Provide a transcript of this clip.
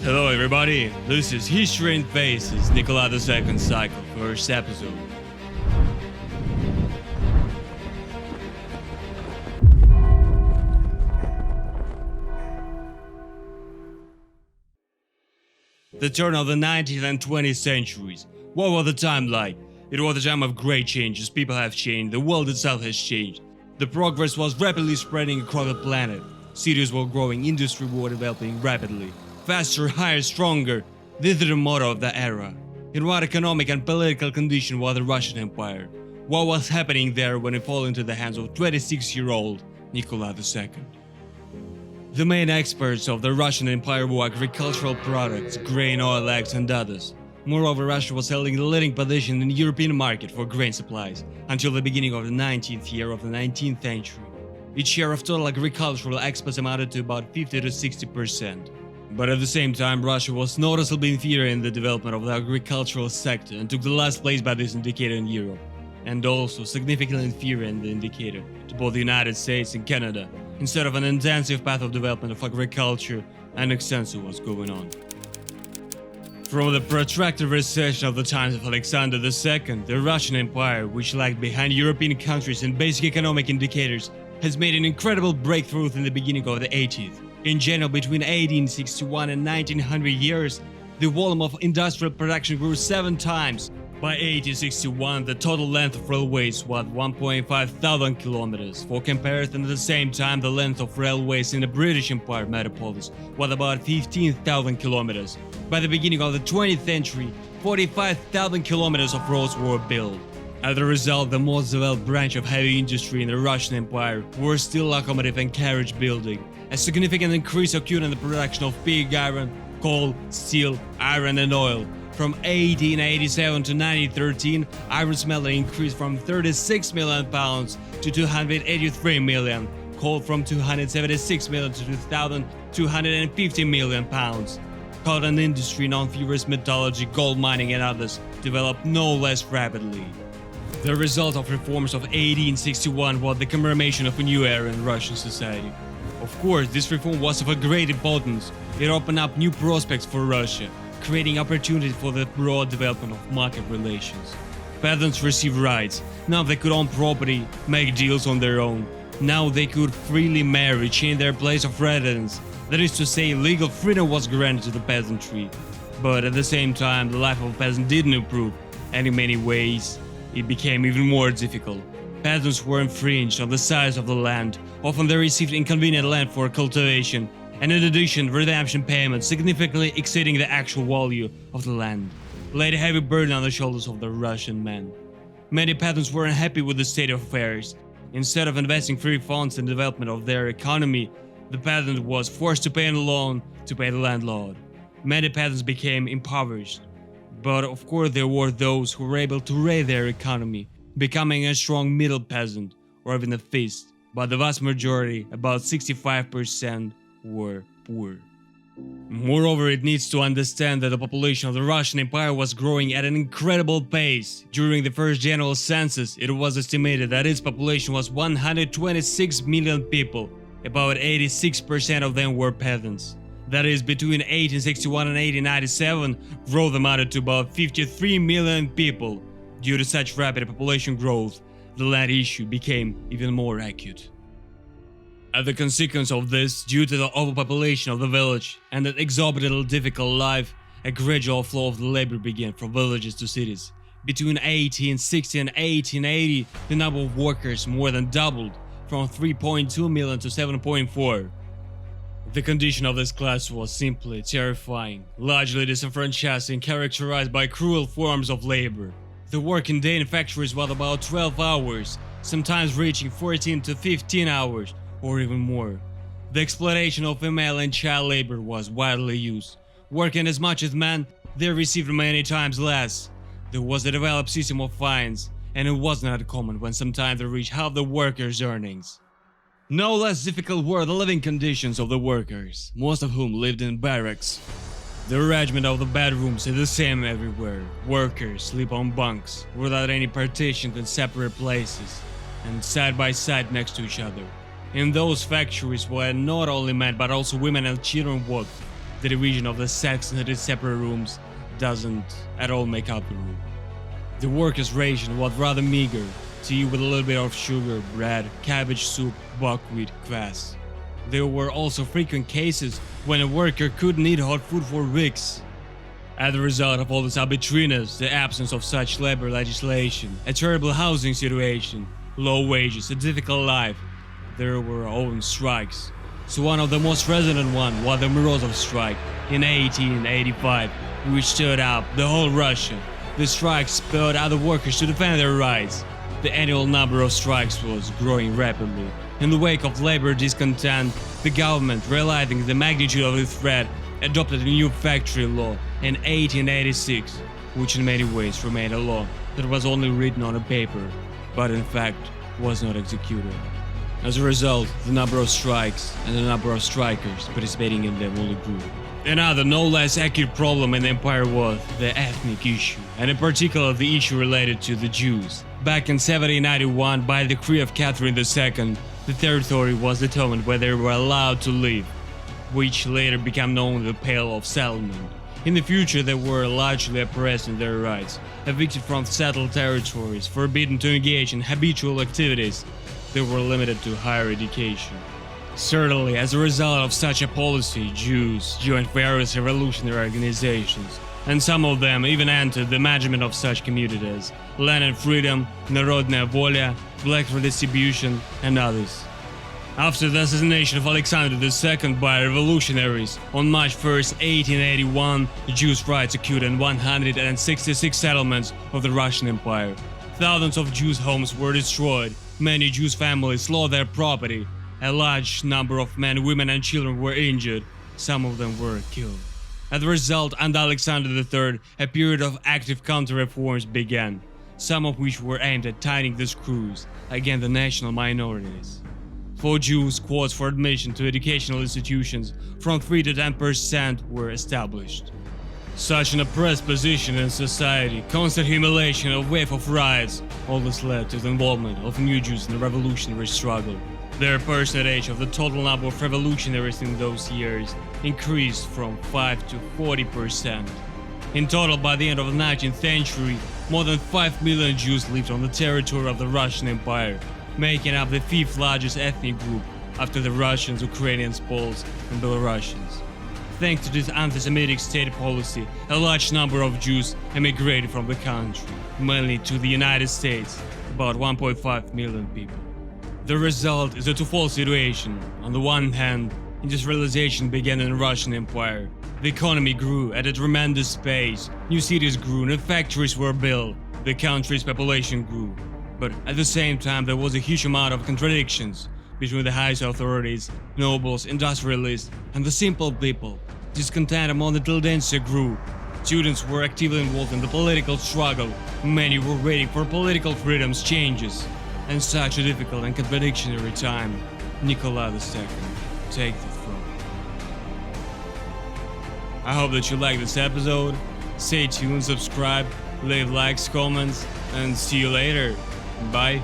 Hello everybody, this is History in Faces, Nikolai II cycle, first episode. The turn of the 19th and 20th centuries. What was the time like? It was a time of great changes. People have changed, the world itself has changed. The progress was rapidly spreading across the planet. Cities were growing, industry was developing rapidly. Faster, higher, stronger. This is the motto of the era. In what economic and political condition was the Russian Empire? What was happening there when it fell into the hands of 26-year-old Nikolai II? The main experts of the Russian Empire were agricultural products, grain, oil, eggs and others. Moreover, Russia was holding the leading position in the European market for grain supplies until the beginning of the 19th year of the 19th century. Its share of total agricultural exports amounted to about 50 to 60%. But at the same time, Russia was noticeably inferior in the development of the agricultural sector and took the last place by this indicator in Europe, and also significantly inferior in the indicator to both the United States and Canada. Instead of an intensive path of development of agriculture, an extensive was going on. From the protracted recession of the times of Alexander II, the Russian Empire, which lagged behind European countries in basic economic indicators, has made an incredible breakthrough in the beginning of the 80th. In general, between 1861 and 1900 years, the volume of industrial production grew 7 times. By 1861, the total length of railways was 1.5 thousand kilometers. For comparison, at the same time, the length of railways in the British Empire metropolis was about 15,000 kilometers. By the beginning of the 20th century, 45,000 kilometers of roads were built. As a result, the most developed branch of heavy industry in the Russian Empire were steel locomotive and carriage building. A significant increase occurred in the production of pig iron, coal, steel, iron and oil. From 1887 to 1913, iron smelting increased from 36 million pounds to 283 million, coal from 276 million to 2,250 million pounds. Cotton industry, non-ferrous metallurgy, gold mining and others developed no less rapidly. The result of reforms of 1861 was the commemoration of a new era in Russian society. Of course, this reform was of a great importance. It opened up new prospects for Russia, creating opportunity for the broad development of market relations. Peasants received rights. Now they could own property, make deals on their own. Now they could freely marry, change their place of residence. That is to say, legal freedom was granted to the peasantry. But at the same time, the life of a peasant didn't improve, and in many ways, it became even more difficult. Peasants were infringed on the size of the land. Often they received inconvenient land for cultivation, and in addition, redemption payments significantly exceeding the actual value of the land laid a heavy burden on the shoulders of the Russian men. Many peasants were unhappy with the state of affairs. Instead of investing free funds in the development of their economy, the peasant was forced to pay a loan to pay the landlord. Many peasants became impoverished. But of course there were those who were able to raise their economy, becoming a strong middle peasant or even a feast. But the vast majority, about 65%, were poor. Moreover, it needs to understand that the population of the Russian Empire was growing at an incredible pace. During the first general census, it was estimated that its population was 126 million people. About 86% of them were peasants. That is, between 1861 and 1897, growth amounted to about 53 million people. Due to such rapid population growth, the land issue became even more acute. As a consequence of this, due to the overpopulation of the village and an exorbitantly difficult life, a gradual flow of the labor began from villages to cities. Between 1860 and 1880, the number of workers more than doubled, from 3.2 million to 7.4. The condition of this class was simply terrifying, largely disenfranchised and characterized by cruel forms of labor. The working day in factories was about 12 hours, sometimes reaching 14 to 15 hours, or even more. The exploitation of female and child labor was widely used. Working as much as men, they received many times less. There was a developed system of fines, and it was not common when sometimes they reached half the workers' earnings. No less difficult were the living conditions of the workers, most of whom lived in barracks. The arrangement of the bedrooms is the same everywhere. Workers sleep on bunks, without any partitions in separate places, and side by side next to each other. In those factories where not only men but also women and children worked, The division of the sex into separate rooms doesn't at all make up the room. The workers' ration was rather meager, tea with a little bit of sugar, bread, cabbage soup, buckwheat, kvass. There were also frequent cases when a worker couldn't eat hot food for weeks. As a result of all this arbitrariness, the absence of such labor legislation, a terrible housing situation, low wages, a difficult life, there were often strikes. So one of the most resonant ones was the Morozov strike in 1885, which stirred up the whole Russia. The strike spurred other workers to defend their rights. The annual number of strikes was growing rapidly. In the wake of labor discontent, the government, realizing the magnitude of the threat, adopted a new factory law in 1886, which in many ways remained a law that was only written on a paper, but in fact was not executed. As a result, the number of strikes and the number of strikers participating in them only grew. Another no less acute problem in the empire was the ethnic issue, and in particular the issue related to the Jews. Back in 1791, by the decree of Catherine II, the territory was determined where they were allowed to live, which later became known as the Pale of Settlement. In the future, they were largely oppressed in their rights, evicted from settled territories, forbidden to engage in habitual activities. They were limited to higher education. Certainly, as a result of such a policy, Jews joined various revolutionary organizations, and some of them even entered the management of such communities: Land and Freedom, Narodnaya Volya, Black Redistribution, and others. After the assassination of Alexander II by revolutionaries on March 1, 1881, Jews' rights occurred in 166 settlements of the Russian Empire. Thousands of Jews' homes were destroyed, many Jews' families lost their property, a large number of men, women and children were injured, some of them were killed. As a result, under Alexander III, a period of active counter-reforms began, some of which were aimed at tightening the screws against the national minorities. For Jews, quotas for admission to educational institutions from 3 to 10% were established. Such an oppressed position in society, constant humiliation, a wave of riots, all this led to the involvement of new Jews in the revolutionary struggle. Their percentage of the total number of revolutionaries in those years increased from 5 to 40%. In total, by the end of the 19th century, more than 5 million Jews lived on the territory of the Russian Empire, making up the 5th largest ethnic group after the Russians, Ukrainians, Poles, and Belarusians. Thanks to this anti-Semitic state policy, a large number of Jews emigrated from the country, mainly to the United States, about 1.5 million people. The result is a twofold situation. On the one hand, industrialization began in the Russian Empire. The economy grew at a tremendous pace, new cities grew, new factories were built, the country's population grew. But at the same time, there was a huge amount of contradictions between the highest authorities, nobles, industrialists, and the simple people. Discontent among the intelligentsia grew. Students were actively involved in the political struggle. Many were waiting for political freedoms changes. In such a difficult and contradictory time, Nikolai II take the throne. I hope that you like this episode. Stay tuned, subscribe, leave likes, comments, and see you later. Bye.